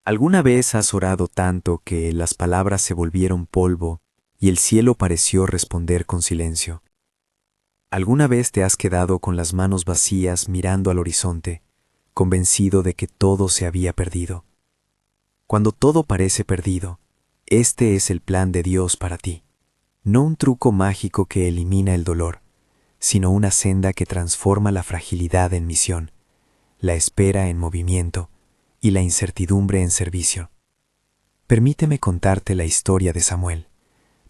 ¿Alguna vez has orado tanto que las palabras se volvieron polvo y el cielo pareció responder con silencio? ¿Alguna vez te has quedado con las manos vacías mirando al horizonte, convencido de que todo se había perdido? Cuando todo parece perdido, este es el plan de Dios para ti. No un truco mágico que elimina el dolor, sino una senda que transforma la fragilidad en misión, la espera en movimiento y la incertidumbre en servicio. Permíteme contarte la historia de Samuel,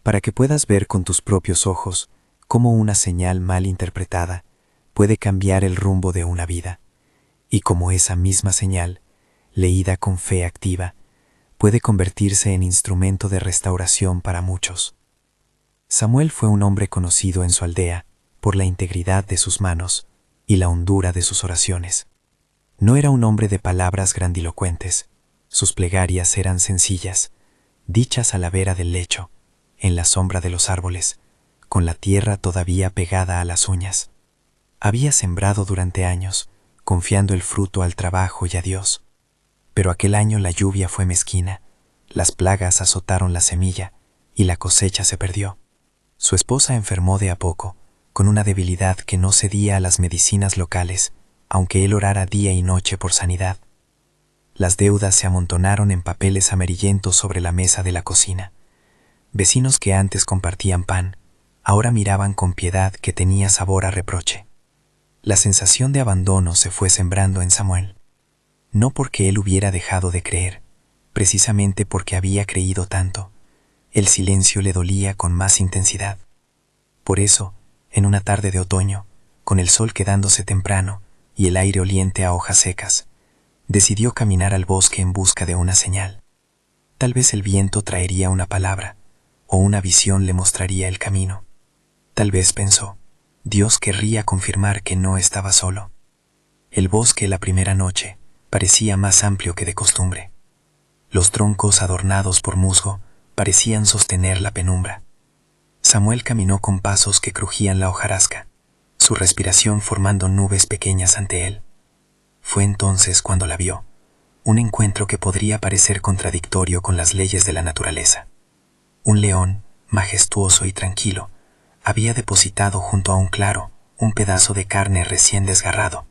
para que puedas ver con tus propios ojos cómo una señal mal interpretada puede cambiar el rumbo de una vida, y cómo esa misma señal, leída con fe activa, puede convertirse en instrumento de restauración para muchos. Samuel fue un hombre conocido en su aldea por la integridad de sus manos y la hondura de sus oraciones. No era un hombre de palabras grandilocuentes, sus plegarias eran sencillas, dichas a la vera del lecho, en la sombra de los árboles, con la tierra todavía pegada a las uñas. Había sembrado durante años, confiando el fruto al trabajo y a Dios. Pero aquel año la lluvia fue mezquina, las plagas azotaron la semilla y la cosecha se perdió. Su esposa enfermó de a poco, con una debilidad que no cedía a las medicinas locales, aunque él orara día y noche por sanidad. Las deudas se amontonaron en papeles amarillentos sobre la mesa de la cocina. Vecinos que antes compartían pan, ahora miraban con piedad que tenía sabor a reproche. La sensación de abandono se fue sembrando en Samuel, no porque él hubiera dejado de creer, precisamente porque había creído tanto. El silencio le dolía con más intensidad. Por eso, en una tarde de otoño, con el sol quedándose temprano y el aire oliente a hojas secas, decidió caminar al bosque en busca de una señal. Tal vez el viento traería una palabra, o una visión le mostraría el camino. Tal vez pensó, Dios querría confirmar que no estaba solo. El bosque la primera noche parecía más amplio que de costumbre. Los troncos adornados por musgo parecían sostener la penumbra. Samuel caminó con pasos que crujían la hojarasca, su respiración formando nubes pequeñas ante él. Fue entonces cuando la vio, un encuentro que podría parecer contradictorio con las leyes de la naturaleza. Un león, majestuoso y tranquilo, había depositado junto a un claro un pedazo de carne recién desgarrado.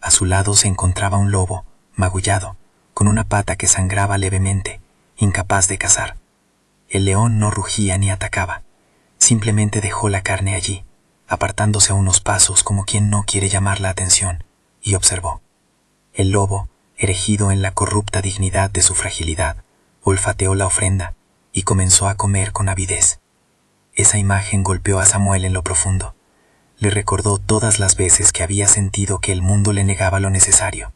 A su lado se encontraba un lobo, magullado, con una pata que sangraba levemente, incapaz de cazar. El león no rugía ni atacaba, simplemente dejó la carne allí, apartándose a unos pasos como quien no quiere llamar la atención, y observó. El lobo, erigido en la corrupta dignidad de su fragilidad, olfateó la ofrenda y comenzó a comer con avidez. Esa imagen golpeó a Samuel en lo profundo. Le recordó todas las veces que había sentido que el mundo le negaba lo necesario,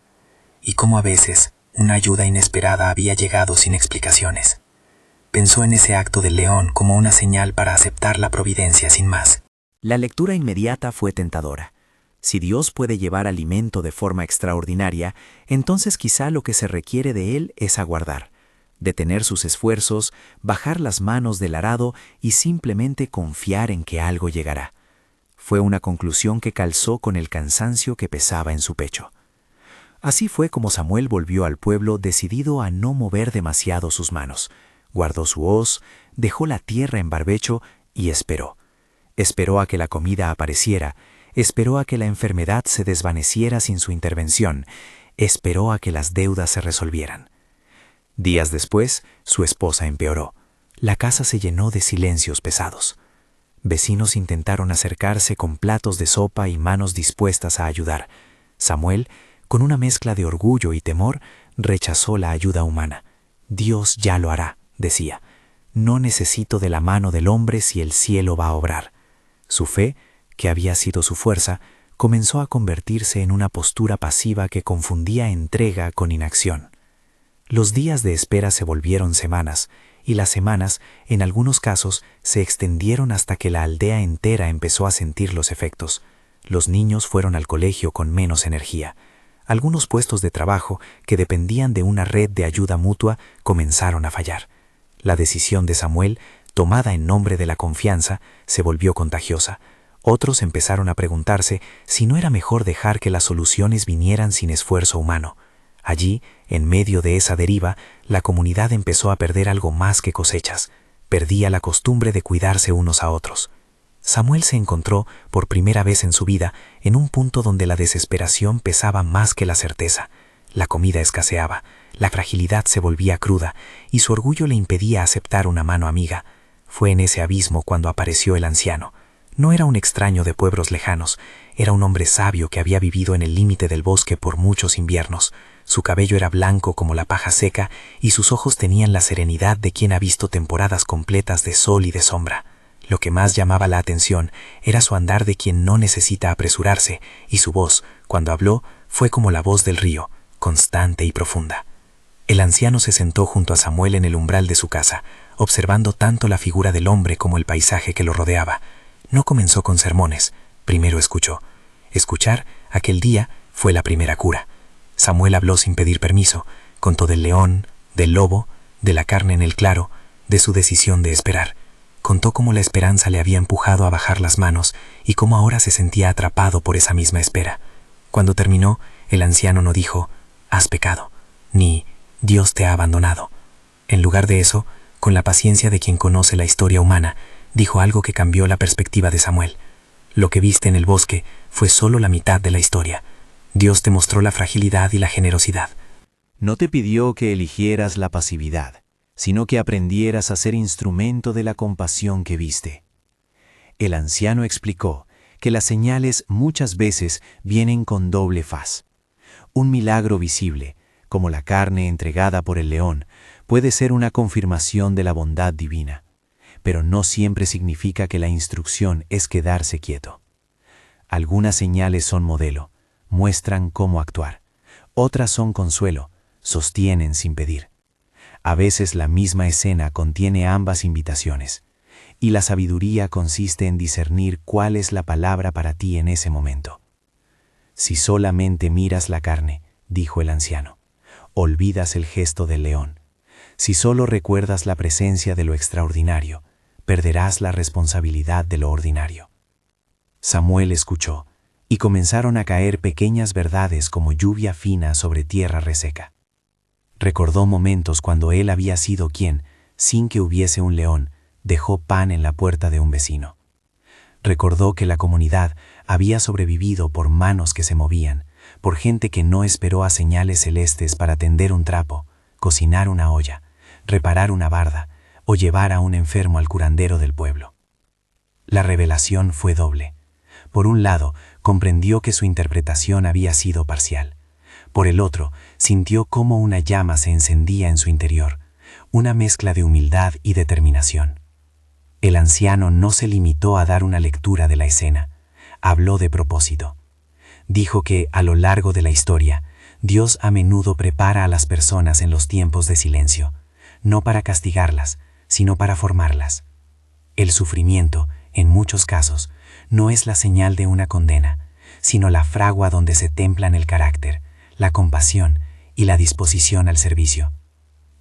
y cómo a veces una ayuda inesperada había llegado sin explicaciones. Pensó en ese acto del león como una señal para aceptar la providencia sin más. La lectura inmediata fue tentadora. Si Dios puede llevar alimento de forma extraordinaria, entonces quizá lo que se requiere de Él es aguardar, detener sus esfuerzos, bajar las manos del arado y simplemente confiar en que algo llegará. Fue una conclusión que calzó con el cansancio que pesaba en su pecho. Así fue como Samuel volvió al pueblo decidido a no mover demasiado sus manos. Guardó su hoz, dejó la tierra en barbecho y esperó. Esperó a que la comida apareciera, esperó a que la enfermedad se desvaneciera sin su intervención, esperó a que las deudas se resolvieran. Días después, su esposa empeoró. La casa se llenó de silencios pesados. Vecinos intentaron acercarse con platos de sopa y manos dispuestas a ayudar. Samuel, con una mezcla de orgullo y temor, rechazó la ayuda humana. Dios ya lo hará, decía. No necesito de la mano del hombre si el cielo va a obrar. Su fe, que había sido su fuerza, comenzó a convertirse en una postura pasiva que confundía entrega con inacción. Los días de espera se volvieron semanas, y las semanas, en algunos casos, se extendieron hasta que la aldea entera empezó a sentir los efectos. Los niños fueron al colegio con menos energía. Algunos puestos de trabajo, que dependían de una red de ayuda mutua, comenzaron a fallar. La decisión de Samuel, tomada en nombre de la confianza, se volvió contagiosa. Otros empezaron a preguntarse si no era mejor dejar que las soluciones vinieran sin esfuerzo humano. Allí, en medio de esa deriva, la comunidad empezó a perder algo más que cosechas. Perdía la costumbre de cuidarse unos a otros. Samuel se encontró, por primera vez en su vida, en un punto donde la desesperación pesaba más que la certeza. La comida escaseaba, la fragilidad se volvía cruda, y su orgullo le impedía aceptar una mano amiga. Fue en ese abismo cuando apareció el anciano. No era un extraño de pueblos lejanos, era un hombre sabio que había vivido en el límite del bosque por muchos inviernos. Su cabello era blanco como la paja seca y sus ojos tenían la serenidad de quien ha visto temporadas completas de sol y de sombra. Lo que más llamaba la atención era su andar de quien no necesita apresurarse, y su voz, cuando habló, fue como la voz del río, constante y profunda. El anciano se sentó junto a Samuel en el umbral de su casa, observando tanto la figura del hombre como el paisaje que lo rodeaba. No comenzó con sermones, primero escuchó. Escuchar, aquel día, fue la primera cura. Samuel habló sin pedir permiso, contó del león, del lobo, de la carne en el claro, de su decisión de esperar. Contó cómo la esperanza le había empujado a bajar las manos y cómo ahora se sentía atrapado por esa misma espera. Cuando terminó, el anciano no dijo, «Has pecado», ni «Dios te ha abandonado». En lugar de eso, con la paciencia de quien conoce la historia humana, dijo algo que cambió la perspectiva de Samuel. «Lo que viste en el bosque fue solo la mitad de la historia. Dios te mostró la fragilidad y la generosidad». No te pidió que eligieras la pasividad, sino que aprendieras a ser instrumento de la compasión que viste. El anciano explicó que las señales muchas veces vienen con doble faz. Un milagro visible, como la carne entregada por el león, puede ser una confirmación de la bondad divina, pero no siempre significa que la instrucción es quedarse quieto. Algunas señales son modelo, muestran cómo actuar. Otras son consuelo, sostienen sin pedir. A veces la misma escena contiene ambas invitaciones, y la sabiduría consiste en discernir cuál es la palabra para ti en ese momento. Si solamente miras la carne, dijo el anciano, olvidas el gesto del león. Si solo recuerdas la presencia de lo extraordinario, perderás la responsabilidad de lo ordinario. Samuel escuchó, y comenzaron a caer pequeñas verdades como lluvia fina sobre tierra reseca. Recordó momentos cuando él había sido quien, sin que hubiese un león, dejó pan en la puerta de un vecino. Recordó que la comunidad había sobrevivido por manos que se movían, por gente que no esperó a señales celestes para tender un trapo, cocinar una olla, reparar una barda o llevar a un enfermo al curandero del pueblo. La revelación fue doble. Por un lado, comprendió que su interpretación había sido parcial. Por el otro, sintió cómo una llama se encendía en su interior, una mezcla de humildad y determinación. El anciano no se limitó a dar una lectura de la escena, habló de propósito. Dijo que, a lo largo de la historia, Dios a menudo prepara a las personas en los tiempos de silencio, no para castigarlas, sino para formarlas. El sufrimiento, en muchos casos, no es la señal de una condena, sino la fragua donde se templan el carácter, la compasión y la disposición al servicio.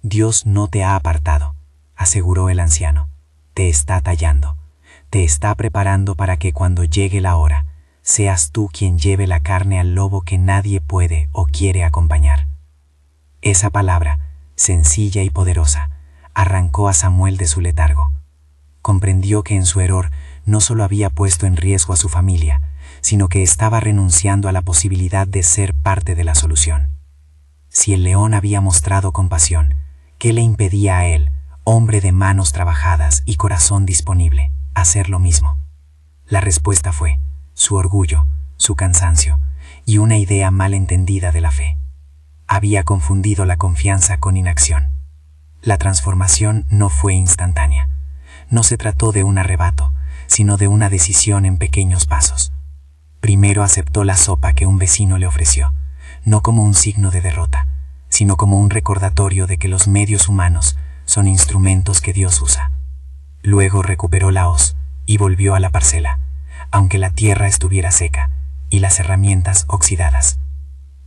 Dios no te ha apartado, aseguró el anciano. Te está tallando, te está preparando para que cuando llegue la hora, seas tú quien lleve la carne al lobo que nadie puede o quiere acompañar. Esa palabra, sencilla y poderosa, arrancó a Samuel de su letargo. Comprendió que en su error no solo había puesto en riesgo a su familia, sino que estaba renunciando a la posibilidad de ser parte de la solución. Si el león había mostrado compasión, ¿qué le impedía a él, hombre de manos trabajadas y corazón disponible, hacer lo mismo? La respuesta fue su orgullo, su cansancio y una idea mal entendida de la fe. Había confundido la confianza con inacción. La transformación no fue instantánea. No se trató de un arrebato, sino de una decisión en pequeños pasos. Primero aceptó la sopa que un vecino le ofreció, no como un signo de derrota, sino como un recordatorio de que los medios humanos son instrumentos que Dios usa. Luego recuperó la hoz y volvió a la parcela, aunque la tierra estuviera seca y las herramientas oxidadas.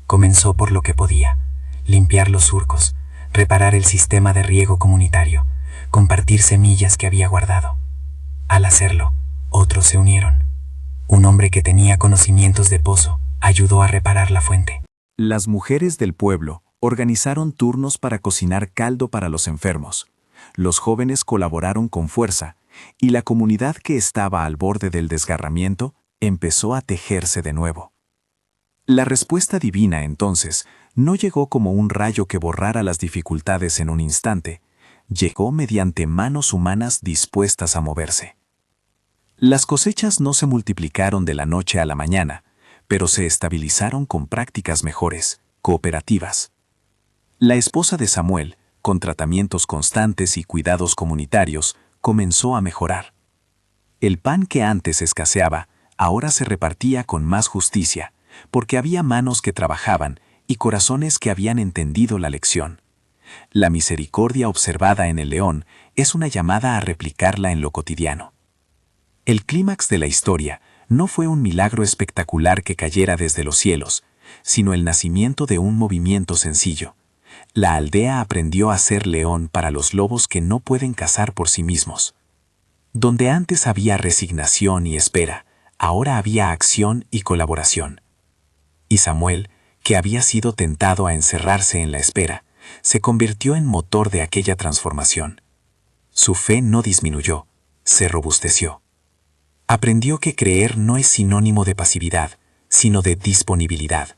Comenzó por lo que podía: limpiar los surcos, reparar el sistema de riego comunitario, compartir semillas que había guardado. Al hacerlo, otros se unieron. Un hombre que tenía conocimientos de pozo ayudó a reparar la fuente. Las mujeres del pueblo Organizaron turnos para cocinar caldo para los enfermos. Los jóvenes colaboraron con fuerza, y la comunidad que estaba al borde del desgarramiento empezó a tejerse de nuevo. La respuesta divina, entonces, no llegó como un rayo que borrara las dificultades en un instante, llegó mediante manos humanas dispuestas a moverse. Las cosechas no se multiplicaron de la noche a la mañana, pero se estabilizaron con prácticas mejores, cooperativas. La esposa de Samuel, con tratamientos constantes y cuidados comunitarios, comenzó a mejorar. El pan que antes escaseaba, ahora se repartía con más justicia, porque había manos que trabajaban y corazones que habían entendido la lección. La misericordia observada en el león es una llamada a replicarla en lo cotidiano. El clímax de la historia no fue un milagro espectacular que cayera desde los cielos, sino el nacimiento de un movimiento sencillo. La aldea aprendió a ser león para los lobos que no pueden cazar por sí mismos. Donde antes había resignación y espera, ahora había acción y colaboración. Y Samuel, que había sido tentado a encerrarse en la espera, se convirtió en motor de aquella transformación. Su fe no disminuyó, se robusteció. Aprendió que creer no es sinónimo de pasividad, sino de disponibilidad.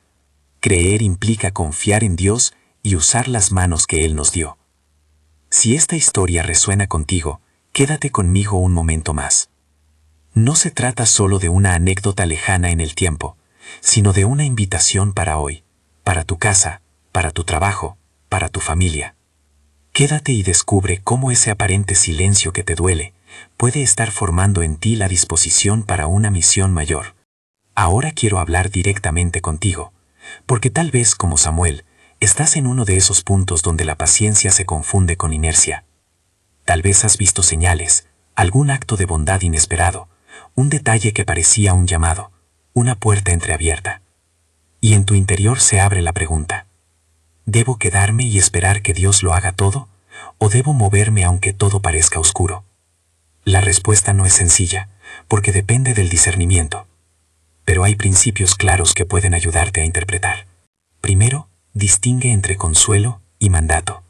Creer implica confiar en Dios y usar las manos que Él nos dio. Si esta historia resuena contigo, quédate conmigo un momento más. No se trata solo de una anécdota lejana en el tiempo, sino de una invitación para hoy, para tu casa, para tu trabajo, para tu familia. Quédate y descubre cómo ese aparente silencio que te duele puede estar formando en ti la disposición para una misión mayor. Ahora quiero hablar directamente contigo, porque tal vez como Samuel, estás en uno de esos puntos donde la paciencia se confunde con inercia. Tal vez has visto señales, algún acto de bondad inesperado, un detalle que parecía un llamado, una puerta entreabierta. Y en tu interior se abre la pregunta: ¿debo quedarme y esperar que Dios lo haga todo? ¿O debo moverme aunque todo parezca oscuro? La respuesta no es sencilla, porque depende del discernimiento. Pero hay principios claros que pueden ayudarte a interpretar. Primero, distingue entre consuelo y mandato.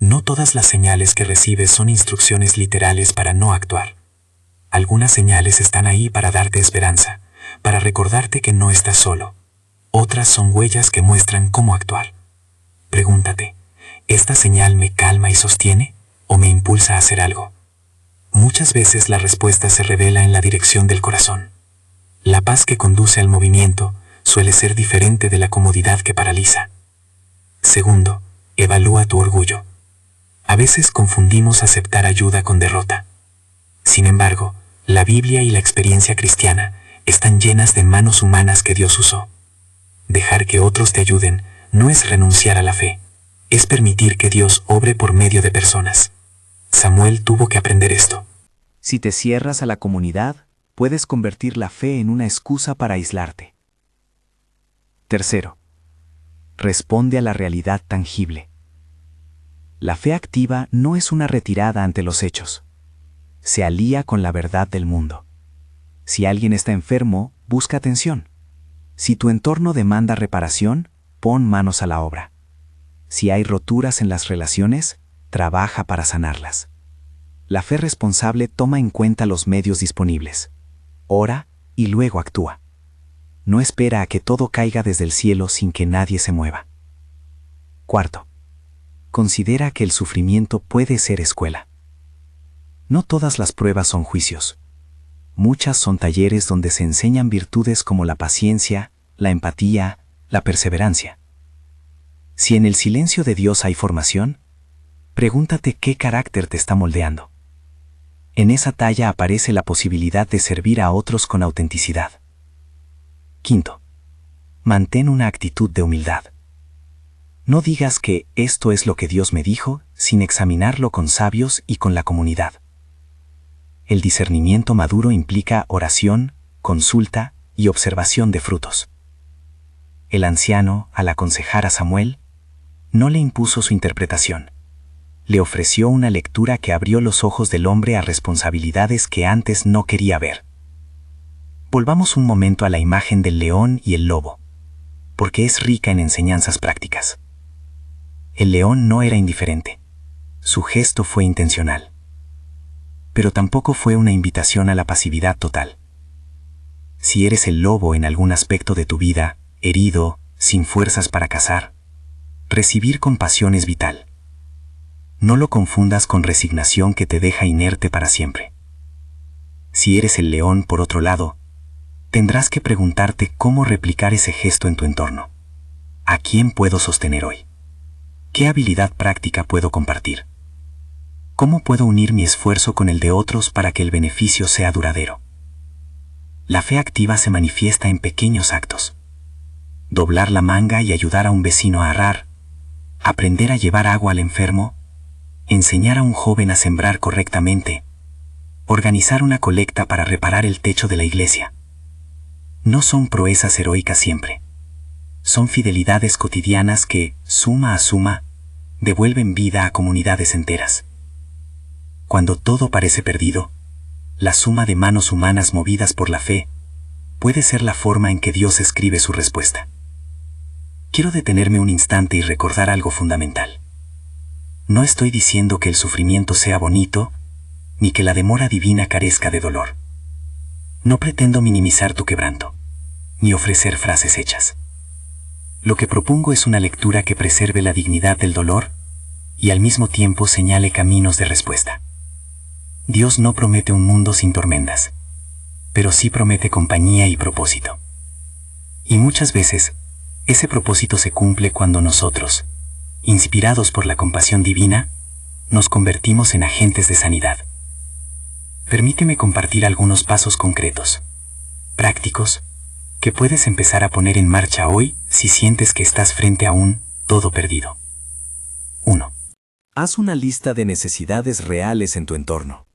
No todas las señales que recibes son instrucciones literales para no actuar. Algunas señales están ahí para darte esperanza, para recordarte que no estás solo. Otras son huellas que muestran cómo actuar. Pregúntate, ¿esta señal me calma y sostiene o me impulsa a hacer algo? Muchas veces la respuesta se revela en la dirección del corazón. La paz que conduce al movimiento suele ser diferente de la comodidad que paraliza. Segundo, evalúa tu orgullo. A veces confundimos aceptar ayuda con derrota. Sin embargo, la Biblia y la experiencia cristiana están llenas de manos humanas que Dios usó. Dejar que otros te ayuden no es renunciar a la fe, es permitir que Dios obre por medio de personas. Samuel tuvo que aprender esto. Si te cierras a la comunidad, puedes convertir la fe en una excusa para aislarte. Tercero, responde a la realidad tangible. La fe activa no es una retirada ante los hechos. Se alía con la verdad del mundo. Si alguien está enfermo, busca atención. Si tu entorno demanda reparación, pon manos a la obra. Si hay roturas en las relaciones, trabaja para sanarlas. La fe responsable toma en cuenta los medios disponibles. Ora y luego actúa. No espera a que todo caiga desde el cielo sin que nadie se mueva. Cuarto, considera que el sufrimiento puede ser escuela. No todas las pruebas son juicios. Muchas son talleres donde se enseñan virtudes como la paciencia, la empatía, la perseverancia. Si en el silencio de Dios hay formación, pregúntate qué carácter te está moldeando. En esa talla aparece la posibilidad de servir a otros con autenticidad. Quinto, mantén una actitud de humildad. No digas que esto es lo que Dios me dijo sin examinarlo con sabios y con la comunidad. El discernimiento maduro implica oración, consulta y observación de frutos. El anciano, al aconsejar a Samuel, no le impuso su interpretación. Le ofreció una lectura que abrió los ojos del hombre a responsabilidades que antes no quería ver. Volvamos un momento a la imagen del león y el lobo, porque es rica en enseñanzas prácticas. El león no era indiferente. Su gesto fue intencional. Pero tampoco fue una invitación a la pasividad total. Si eres el lobo en algún aspecto de tu vida, herido, sin fuerzas para cazar, recibir compasión es vital. No lo confundas con resignación que te deja inerte para siempre. Si eres el león, por otro lado, tendrás que preguntarte cómo replicar ese gesto en tu entorno. ¿A quién puedo sostener hoy? ¿Qué habilidad práctica puedo compartir? ¿Cómo puedo unir mi esfuerzo con el de otros para que el beneficio sea duradero? La fe activa se manifiesta en pequeños actos. Doblar la manga y ayudar a un vecino a arar, aprender a llevar agua al enfermo, enseñar a un joven a sembrar correctamente, organizar una colecta para reparar el techo de la iglesia. No son proezas heroicas siempre. Son fidelidades cotidianas que, suma a suma, devuelven vida a comunidades enteras. Cuando todo parece perdido, la suma de manos humanas movidas por la fe puede ser la forma en que Dios escribe su respuesta. Quiero detenerme un instante y recordar algo fundamental. No estoy diciendo que el sufrimiento sea bonito, ni que la demora divina carezca de dolor. No pretendo minimizar tu quebranto, ni ofrecer frases hechas. Lo que propongo es una lectura que preserve la dignidad del dolor y al mismo tiempo señale caminos de respuesta. Dios no promete un mundo sin tormentas, pero sí promete compañía y propósito. Y muchas veces, ese propósito se cumple cuando nosotros, inspirados por la compasión divina, nos convertimos en agentes de sanidad. Permíteme compartir algunos pasos concretos, prácticos, que puedes empezar a poner en marcha hoy si sientes que estás frente a un todo perdido. 1. Haz una lista de necesidades reales en tu entorno.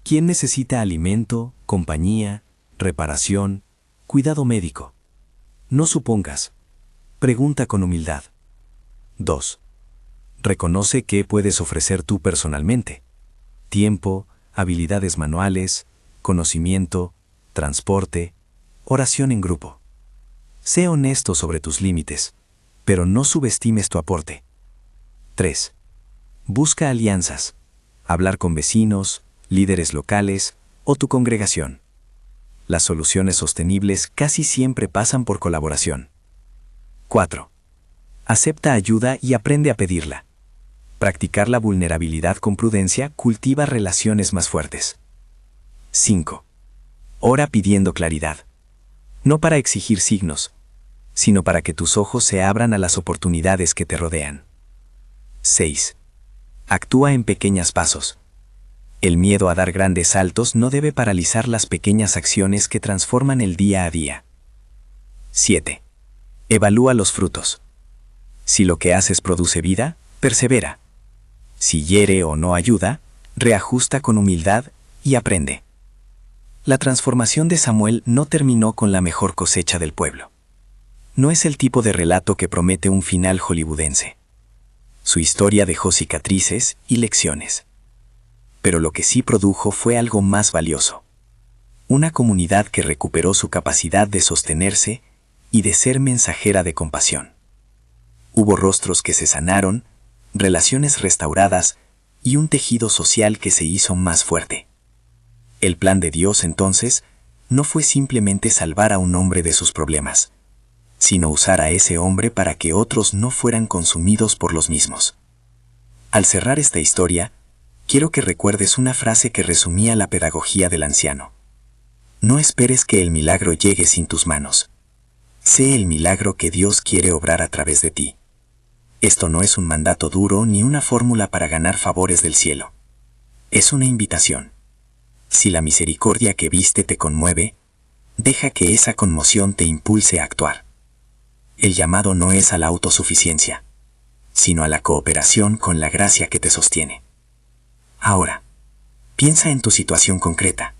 ¿Quién necesita alimento, compañía, reparación, cuidado médico? No supongas. Pregunta con humildad. 2. Reconoce qué puedes ofrecer tú personalmente. Tiempo, habilidades manuales, conocimiento, transporte, oración en grupo. Sé honesto sobre tus límites, pero no subestimes tu aporte. 3. Busca alianzas. Hablar con vecinos, líderes locales o tu congregación. Las soluciones sostenibles casi siempre pasan por colaboración. 4. Acepta ayuda y aprende a pedirla. Practicar la vulnerabilidad con prudencia cultiva relaciones más fuertes. 5. Ora pidiendo claridad. No para exigir signos, sino para que tus ojos se abran a las oportunidades que te rodean. 6. Actúa en pequeños pasos. El miedo a dar grandes saltos no debe paralizar las pequeñas acciones que transforman el día a día. 7. Evalúa los frutos. Si lo que haces produce vida, persevera. Si hiere o no ayuda, reajusta con humildad y aprende. La transformación de Samuel no terminó con la mejor cosecha del pueblo. No es el tipo de relato que promete un final hollywoodense. Su historia dejó cicatrices y lecciones. Pero lo que sí produjo fue algo más valioso. Una comunidad que recuperó su capacidad de sostenerse y de ser mensajera de compasión. Hubo rostros que se sanaron, relaciones restauradas y un tejido social que se hizo más fuerte. El plan de Dios, entonces, no fue simplemente salvar a un hombre de sus problemas, sino usar a ese hombre para que otros no fueran consumidos por los mismos. Al cerrar esta historia, quiero que recuerdes una frase que resumía la pedagogía del anciano. No esperes que el milagro llegue sin tus manos. Sé el milagro que Dios quiere obrar a través de ti. Esto no es un mandato duro ni una fórmula para ganar favores del cielo. Es una invitación. Si la misericordia que viste te conmueve, deja que esa conmoción te impulse a actuar. El llamado no es a la autosuficiencia, sino a la cooperación con la gracia que te sostiene. Ahora, piensa en tu situación concreta.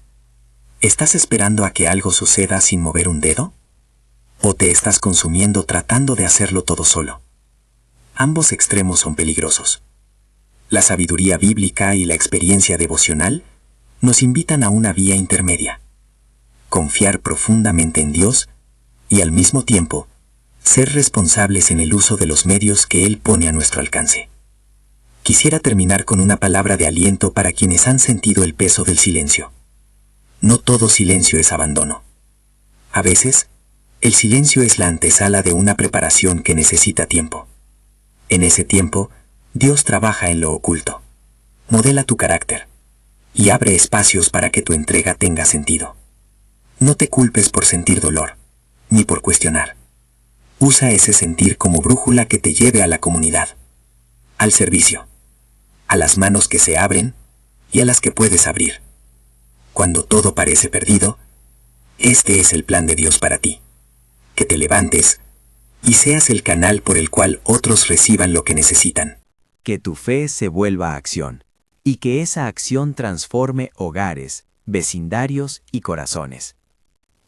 ¿Estás esperando a que algo suceda sin mover un dedo? ¿O te estás consumiendo tratando de hacerlo todo solo? Ambos extremos son peligrosos. La sabiduría bíblica y la experiencia devocional nos invitan a una vía intermedia. Confiar profundamente en Dios y al mismo tiempo ser responsables en el uso de los medios que Él pone a nuestro alcance. Quisiera terminar con una palabra de aliento para quienes han sentido el peso del silencio. No todo silencio es abandono. A veces, el silencio es la antesala de una preparación que necesita tiempo. En ese tiempo, Dios trabaja en lo oculto. Modela tu carácter y abre espacios para que tu entrega tenga sentido. No te culpes por sentir dolor, ni por cuestionar. Usa ese sentir como brújula que te lleve a la comunidad, al servicio, a las manos que se abren y a las que puedes abrir. Cuando todo parece perdido, este es el plan de Dios para ti. Que te levantes y seas el canal por el cual otros reciban lo que necesitan. Que tu fe se vuelva acción, y que esa acción transforme hogares, vecindarios y corazones.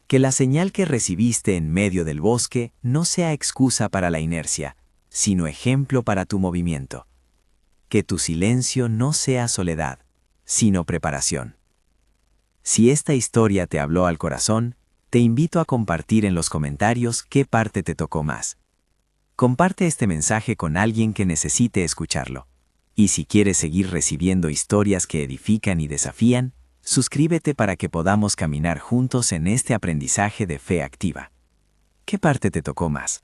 Que la señal que recibiste en medio del bosque no sea excusa para la inercia, sino ejemplo para tu movimiento. Que tu silencio no sea soledad, sino preparación. Si esta historia te habló al corazón, te invito a compartir en los comentarios qué parte te tocó más. Comparte este mensaje con alguien que necesite escucharlo. Y si quieres seguir recibiendo historias que edifican y desafían, suscríbete para que podamos caminar juntos en este aprendizaje de fe activa. ¿Qué parte te tocó más?